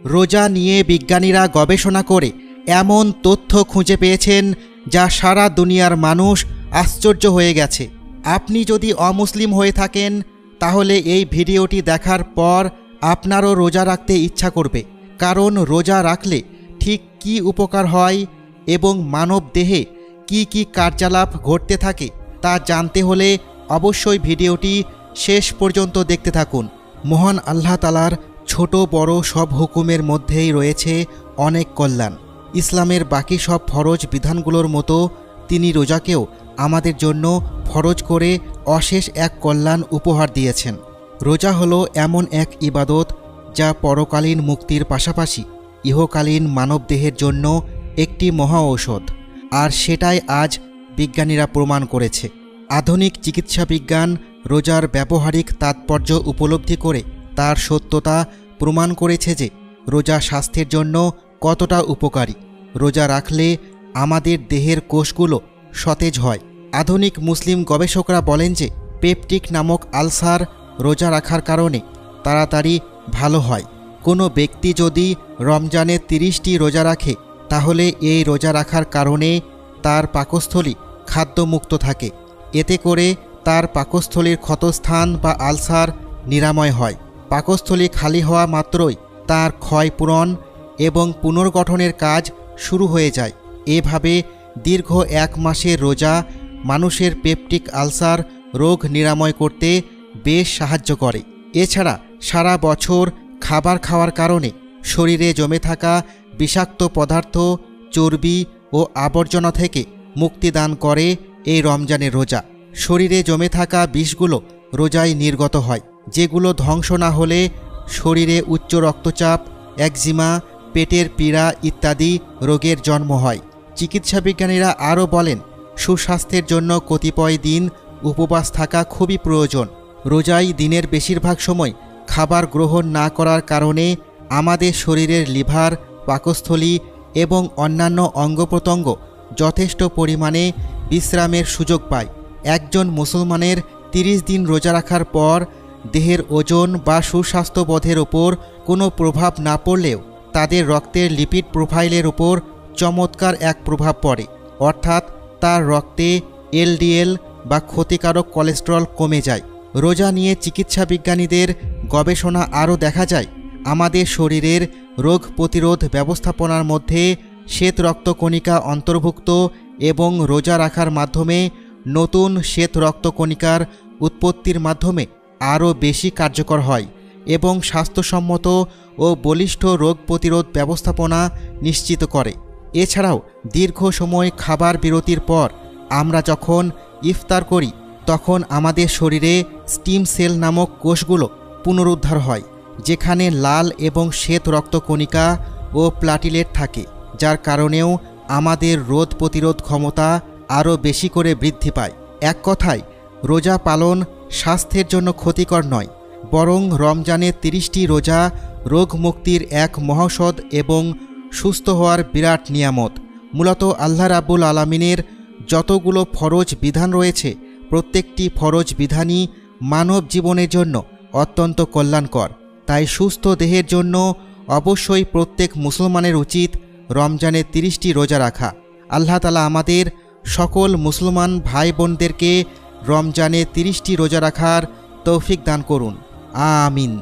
রোজা নিয়ে বিজ্ঞানীরা গবেষণা করে এমন তথ্য খুঁজে পেয়েছেন যা সারা দুনিয়ার মানুষ আশ্চর্য হয়ে গেছে। আপনি যদি অমুসলিম হয়ে থাকেন তাহলে এই ভিডিওটি দেখার পর আপনারও রোজা রাখতে ইচ্ছা করবে, কারণ রোজা রাখলে ঠিক কী উপকার হয় এবং মানব দেহে কি কি কার্যকলাপ ঘটতে থাকে তা জানতে হলে অবশ্যই ভিডিওটি শেষ পর্যন্ত দেখতে থাকুন। মহান আল্লাহ তাআলার ছোট বড় সব হুকুমের মধ্যেই রয়েছে অনেক কল্যাণ। ইসলামের বাকি সব ফরজ বিধানগুলোর মতো তিনি রোজাকেও আমাদের জন্য ফরজ করে অশেষ এক কল্যাণ উপহার দিয়েছেন। রোজা হলো এমন এক ইবাদত যা পরকালীন মুক্তির পাশাপাশি ইহকালীন মানবদেহের জন্য একটি মহা ঔষধ, আর সেটাই আজ বিজ্ঞানীরা প্রমাণ করেছে। আধুনিক চিকিৎসা বিজ্ঞান রোজার ব্যবহারিক তাৎপর্য উপলব্ধি করে তার সত্যতা প্রমাণ করেছে যে রোজা স্বাস্থ্যের জন্য কতটা উপকারী। রোজা রাখলে আমাদের দেহের কোষগুলো সতেজ হয়। আধুনিক মুসলিম গবেষকরা বলেন যে পেপটিক নামক আলসার রোজা রাখার কারণে তাড়াতাড়ি ভালো হয়। কোনো ব্যক্তি যদি রমজানে 30টি রোজা রাখে তাহলে এই রোজা রাখার কারণে তার পাকস্থলী খাদ্যমুক্ত থাকে। এতে করে তার পাকস্থলীর ক্ষতস্থান বা আলসার নিরাময় হয়। পাকস্থলী খালি হওয়া মাত্রই তার ক্ষয়পূরণ এবং পুনর্গঠনের কাজ শুরু হয়ে যায়। এভাবে দীর্ঘ 1 মাসের রোজা মানুষের পেপটিক আলসার রোগ নিরাময় করতে বেশ সাহায্য করে। এছাড়া সারা বছর খাবার খাওয়ার কারণে শরীরে জমে থাকা বিষাক্ত পদার্থ, চর্বি ও আবর্জনা থেকে মুক্তি দান করে এই রমজানের রোজা। শরীরে জমে থাকা বিষগুলো রোজায় নির্গত হয়, যেগুলো ধ্বংস না হলে শরীরে উচ্চ রক্তচাপ, একজিমা, পেটের পীড়া ইত্যাদি রোগের জন্ম হয়। চিকিৎসা বিজ্ঞানীরা আরও বলেন, সুস্বাস্থ্যের জন্য কতিপয় দিন উপবাস থাকা খুবই প্রয়োজন। রোজায় দিনের বেশিরভাগ সময় খাবার গ্রহণ না করার কারণে আমাদের শরীরের লিভার, পাকস্থলী এবং অন্যান্য অঙ্গপ্রত্যঙ্গ যথেষ্ট পরিমাণে বিশ্রামের সুযোগ পায়। একজন মুসলমানের 30 দিন রোজা রাখার পর দেহের ওজন বা সুস্বাস্থ্যবোধের ওপর কোনো প্রভাব না পড়লেও তাদের রক্তের লিপিড প্রোফাইলের ওপর চমৎকার এক প্রভাব পড়ে, অর্থাৎ তার রক্তে এলডিএল বা ক্ষতিকারক কোলেস্টেরল কমে যায়। রোজা নিয়ে চিকিৎসা বিজ্ঞানীদের গবেষণা আরও দেখা যায় আমাদের শরীরের রোগ প্রতিরোধ ব্যবস্থাপনার মধ্যে শ্বেত রক্তকণিকা অন্তর্ভুক্ত এবং রোজা রাখার মাধ্যমে নতুন শ্বেত রক্তকণিকার উৎপত্তির মাধ্যমে আরও বেশি কার্যকর হয় এবং স্বাস্থ্যসম্মত ও বলিষ্ঠ রোগ প্রতিরোধ ব্যবস্থাপনা নিশ্চিত করে। এছাড়াও দীর্ঘ সময় খাবার বিরতির পর আমরা যখন ইফতার করি তখন আমাদের শরীরে স্টিম সেল নামক কোষগুলো পুনরুদ্ধার হয়, যেখানে লাল এবং শ্বেত রক্তকণিকা ও প্লাটিলেট থাকে, যার কারণেও আমাদের রোগ প্রতিরোধ ক্ষমতা আরও বেশি করে বৃদ্ধি পায়। এক কথায় রোজা পালন স্বাস্থ্যের জন্য ক্ষতিকর নয়, বরং রমজানের 30টি রোজা রোগ মুক্তির এক মহৌষধ এবং সুস্থ হওয়ার বিরাট নিয়ামত। মূলত আল্লাহ রাব্বুল আলামিনের যতগুলো ফরজ বিধান রয়েছে প্রত্যেকটি ফরজ বিধানই মানব জীবনের জন্য অত্যন্ত কল্যাণকর। তাই সুস্থ দেহের জন্য অবশ্যই প্রত্যেক মুসলমানের উচিত রমজানের 30টি রোজা রাখা। আল্লাহ তাআলা আমাদের সকল মুসলমান ভাই বোনদেরকে রমজানে 30টি রোজা রাখার তৌফিক দান করুন। আমিন।